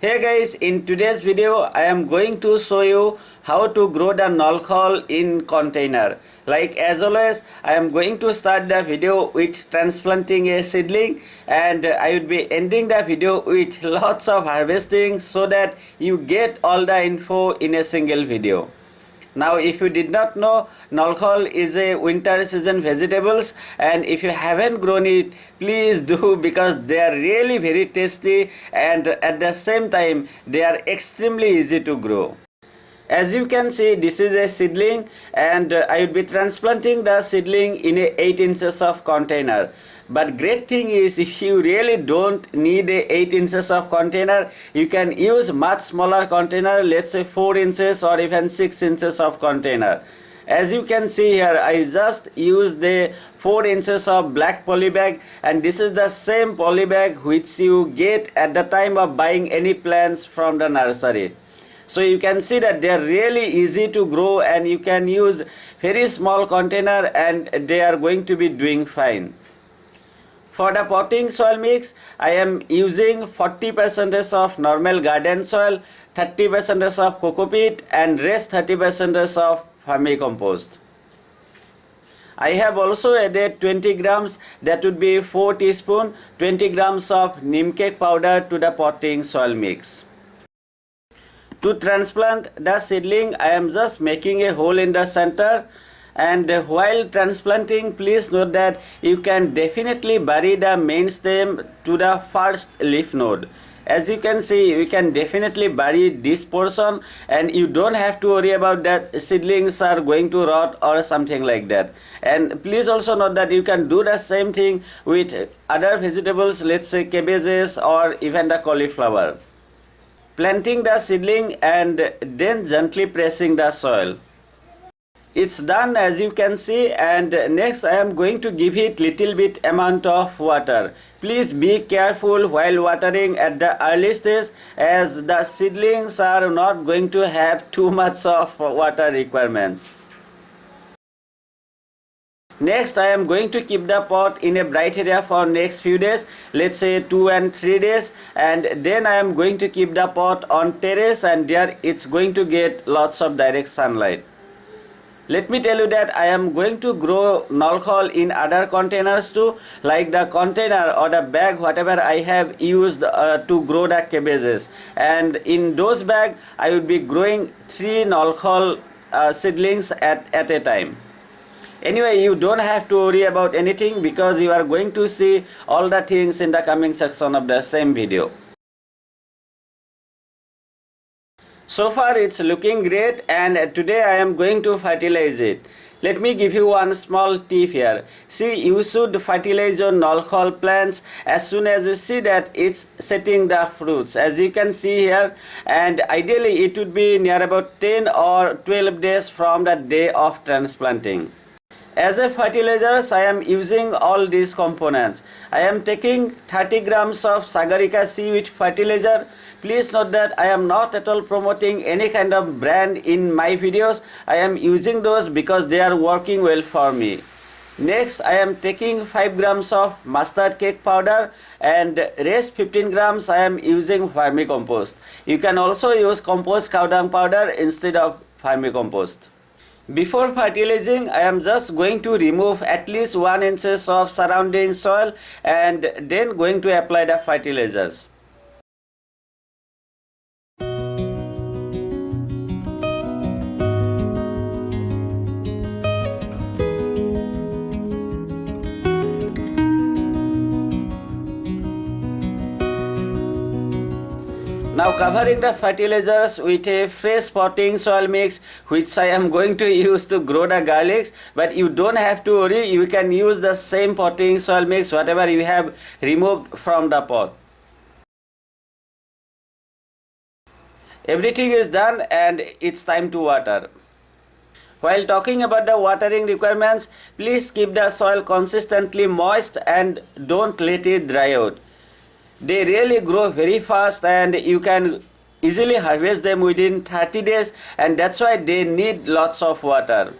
Hey guys, in today's video I am going to show you how to grow the Knol Khol in container. Like as always, I am going to start the video with transplanting a seedling, and I will be ending the video with lots of harvesting so that you get all the info in a single video. Now if you did not know, Knol Khol is a winter season vegetables, and if you haven't grown it, please do, because they are really very tasty and at the same time they are extremely easy to grow. As you can see, this is a seedling, and I will be transplanting the seedling in a 8 inches of container. But great thing is, if you really don't need a 8 inches of container, you can use much smaller container, let's say 4 inches or even 6 inches of container. As you can see here, I just used the 4 inches of black poly bag, and this is the same poly bag which you get at the time of buying any plants from the nursery. So you can see that they are really easy to grow, and you can use very small container and they are going to be doing fine. For the potting soil mix, I am using 40% of normal garden soil, 30% of cocopeat, and rest 30% of vermicompost. I have also added 20 grams, that would be 4 teaspoons, 20 grams of neem cake powder to the potting soil mix. To transplant the seedling, I am just making a hole in the center, and while transplanting, please note that you can definitely bury the main stem to the first leaf node. As you can see, we can definitely bury this portion, and you don't have to worry about that seedlings are going to rot or something like that. And please also note that you can do the same thing with other vegetables, let's say cabbages or even the cauliflower. Planting the seedling and then gently pressing the soil. It's done, as you can see, and next I am going to give it little bit amount of water. Please be careful while watering at the early stage, as the seedlings are not going to have too much of water requirements. Next, I am going to keep the pot in a bright area for next few days, let's say 2 and 3 days, and then I am going to keep the pot on terrace, and there it's going to get lots of direct sunlight. Let me tell you that I am going to grow Knol Khol in other containers too, like the container or the bag whatever I have used to grow the cabbages, and in those bags I will be growing 3 Knol Khol seedlings at a time. Anyway, you don't have to worry about anything, because you are going to see all the things in the coming section of the same video. So far it's looking great, and today I am going to fertilize it. Let me give you one small tip here. See, you should fertilize your Knol Khol plants as soon as you see that it's setting the fruits, as you can see here, and ideally it would be near about 10 or 12 days from the day of transplanting. As a fertilizers, I am using all these components. I am taking 30 grams of Sagarika seaweed fertilizer. Please note that I am not at all promoting any kind of brand in my videos. I am using those because they are working well for me. Next, I am taking 5 grams of mustard cake powder, and rest 15 grams I am using vermicompost. You can also use compost cow dung powder instead of vermicompost. Before fertilizing, I am just going to remove at least 1 inch of surrounding soil, and then going to apply the fertilizers. Now covering the fertilizers with a fresh potting soil mix, which I am going to use to grow the garlics, but you don't have to worry, you can use the same potting soil mix whatever you have removed from the pot. Everything is done, and it's time to water. While talking about the watering requirements, please keep the soil consistently moist and don't let it dry out. They really grow very fast, and you can easily harvest them within 30 days, and that's why they need lots of water.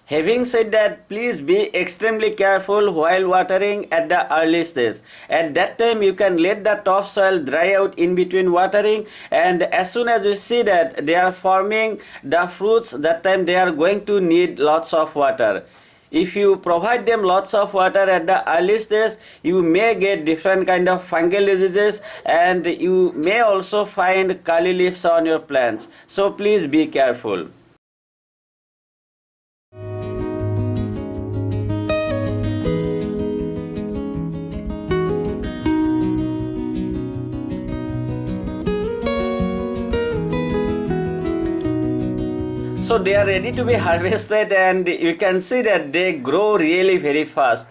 Having said that, please be extremely careful while watering at the early stage. At that time, you can let the topsoil dry out in between watering, and as soon as you see that they are forming the fruits, that time they are going to need lots of water. If you provide them lots of water at the early stage, you may get different kind of fungal diseases, and you may also find curly leaves on your plants. So please be careful. So they are ready to be harvested, and you can see that they grow really very fast.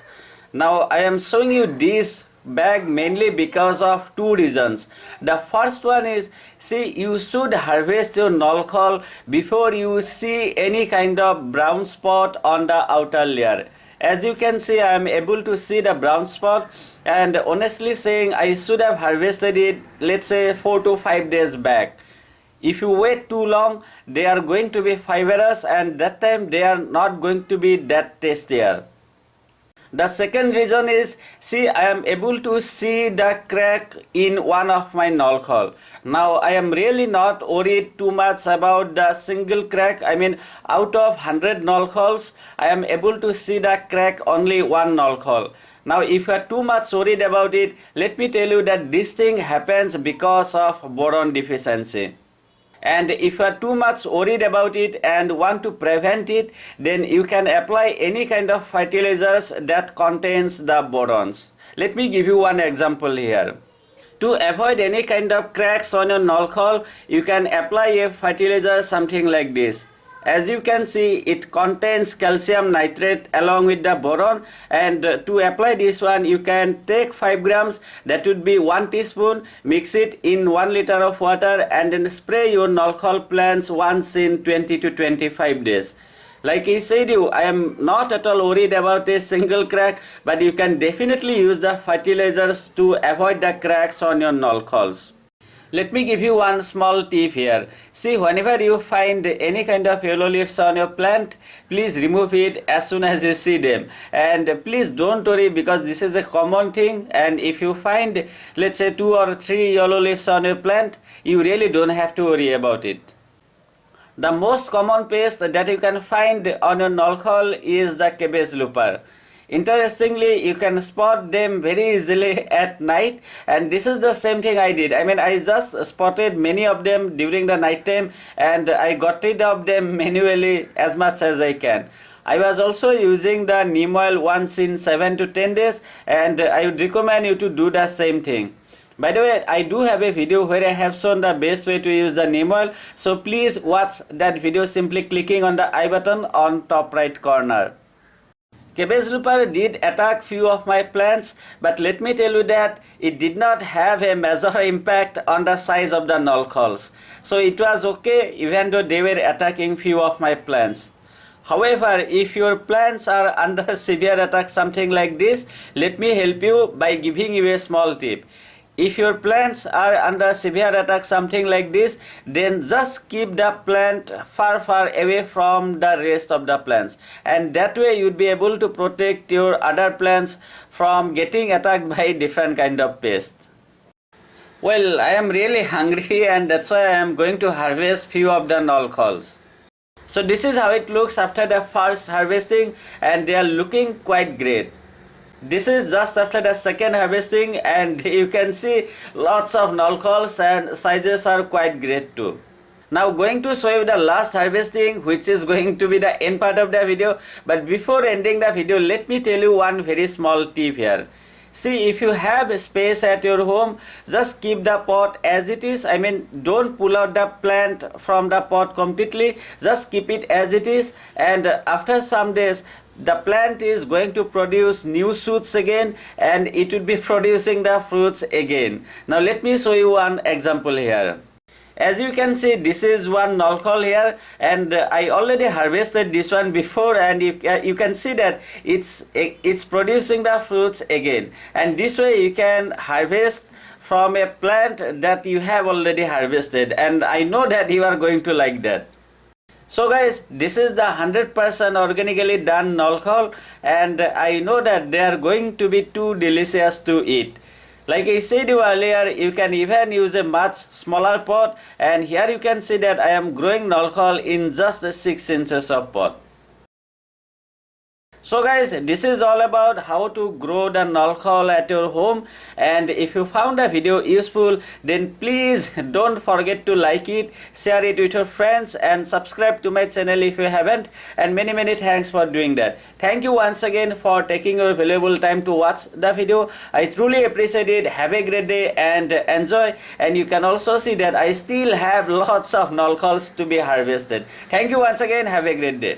Now I am showing you this bag mainly because of two reasons. The first one is, see, you should harvest your Knol Khol before you see any kind of brown spot on the outer layer. As you can see, I am able to see the brown spot, and honestly saying, I should have harvested it, let's say 4 to 5 days back. If you wait too long, they are going to be fibrous, and that time they are not going to be that tastier. The second reason is, see, I am able to see the crack in one of my Knol Khol. Now I am really not worried too much about the single crack. I mean, out of 100 Knol Khols, I am able to see the crack only one Knol Khol. Now if you are too much worried about it, let me tell you that this thing happens because of boron deficiency. And if you are too much worried about it and want to prevent it, then you can apply any kind of fertilizers that contains the borons. Let me give you one example here. To avoid any kind of cracks on your Knol Khol, you can apply a fertilizer something like this. As you can see, it contains calcium nitrate along with the boron, and to apply this one, you can take 5 grams, that would be 1 teaspoon, mix it in 1 liter of water, and then spray your Knol Khol plants once in 20 to 25 days. Like I said I am not at all worried about a single crack, but you can definitely use the fertilizers to avoid the cracks on your Knol Khols. Let me give you one small tip here. See, whenever you find any kind of yellow leaves on your plant, please remove it as soon as you see them. And please don't worry, because this is a common thing, and if you find, let's say, 2 or 3 yellow leaves on your plant, you really don't have to worry about it. The most common pest that you can find on your Knol Khol is the cabbage looper. Interestingly, you can spot them very easily at night, and this is the same thing I did. I mean, I just spotted many of them during the night time, and I got rid of them manually as much as I can. I was also using the neem oil once in 7 to 10 days, and I would recommend you to do the same thing. By the way, I do have a video where I have shown the best way to use the neem oil, so please watch that video simply clicking on the I button on top right corner. Cabbage looper did attack few of my plants, but let me tell you that it did not have a major impact on the size of the Knol Khols. So it was okay even though they were attacking few of my plants. However, if your plants are under severe attack something like this, let me help you by giving you a small tip. If your plants are under severe attack something like this, then just keep the plant far away from the rest of the plants, and that way you'd be able to protect your other plants from getting attacked by different kind of pests. Well, I am really hungry, and that's why I am going to harvest few of the Knol Khols. So this is how it looks after the first harvesting, and they are looking quite great. This is just after the second harvesting, and you can see lots of Knol Khols, and sizes are quite great too. Now going to show you the last harvesting, which is going to be the end part of the video. But before ending the video, let me tell you one very small tip here. See, if you have space at your home, just keep the pot as it is. I mean, don't pull out the plant from the pot completely, just keep it as it is, and after some days the plant is going to produce new shoots again, and it will be producing the fruits again. Now let me show you one example here. As you can see, this is one Knol Khol here, and I already harvested this one before, and you can see that it's producing the fruits again. And this way you can harvest from a plant that you have already harvested, and I know that you are going to like that. So guys, this is the 100% organically done Knol Khol, and I know that they are going to be too delicious to eat. Like I said you earlier, you can even use a much smaller pot, and here you can see that I am growing Knol Khol in just 6 inches of pot. So guys, this is all about how to grow the Knol Khol at your home, and if you found the video useful, then please don't forget to like it, share it with your friends, and subscribe to my channel if you haven't, and many thanks for doing that. Thank you once again for taking your valuable time to watch the video. I truly appreciate it. Have a great day and enjoy, and you can also see that I still have lots of Knol Khols to be harvested. Thank you once again. Have a great day.